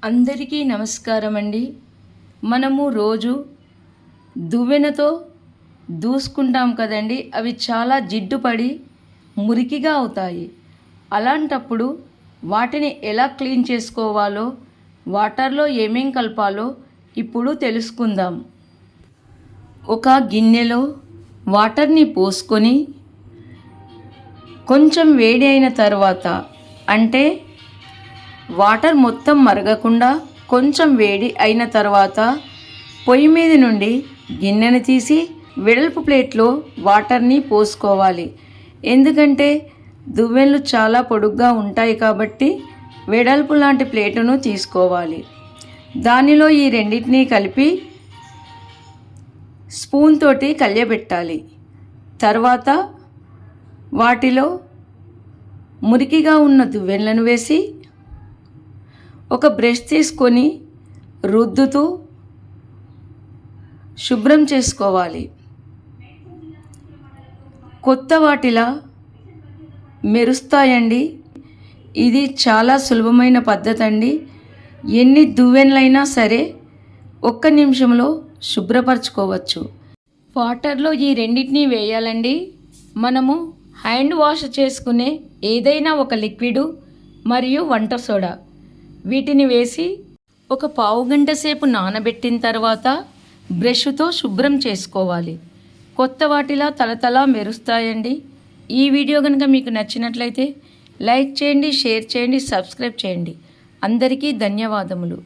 అందరికీ నమస్కారం అండి. మనము రోజు దువ్వెనతో దూసుకుంటాం కదండి, అవి చాలా జిడ్డుపడి మురికిగా అవుతాయి. అలాంటప్పుడు వాటిని ఎలా క్లీన్ చేసుకోవాలో, వాటర్లో ఏమేం కలపాలో ఇప్పుడు తెలుసుకుందాం. ఒక గిన్నెలో వాటర్ని పోసుకొని కొంచెం వేడి అయిన తర్వాత, అంటే వాటర్ మొత్తం మరగకుండా కొంచెం వేడి అయిన తర్వాత పొయ్యి మీద నుండి గిన్నెను తీసి వెడల్పు ప్లేట్లో వాటర్ని పోసుకోవాలి. ఎందుకంటే దువ్వెనలు చాలా పొడుగ్గా ఉంటాయి కాబట్టి వెడల్పు లాంటి ప్లేటును తీసుకోవాలి. దానిలో ఈ రెండింటినీ కలిపి స్పూన్ తోటి కలియబెట్టాలి. తర్వాత వాటిలో మురికిగా ఉన్న దువ్వెనలను వేసి ఒక బ్రష్ తీసుకొని రుద్దుతూ శుభ్రం చేసుకోవాలి. కొత్త వాటిలా మెరుస్తాయండి. ఇది చాలా సులభమైన పద్ధతి అండి. ఎన్ని దువ్వెనలైనా సరే ఒక్క నిమిషంలో శుభ్రపరచుకోవచ్చు. వాటర్లో ఈ రెండింటినీ వేయాలండి. మనము హ్యాండ్ వాష్ చేసుకునే ఏదైనా ఒక లిక్విడు మరియు వంట సోడా వీటిని వేసి ఒక పావు గంట సేపు నానబెట్టిన తర్వాత బ్రష్తో శుభ్రం చేసుకోవాలి. కొత్త వాటిలా తలతలా మెరుస్తాయండి. ఈ వీడియో కనుక మీకు నచ్చినట్లయితే లైక్ చేయండి, షేర్ చేయండి, సబ్స్క్రైబ్ చేయండి. అందరికీ ధన్యవాదములు.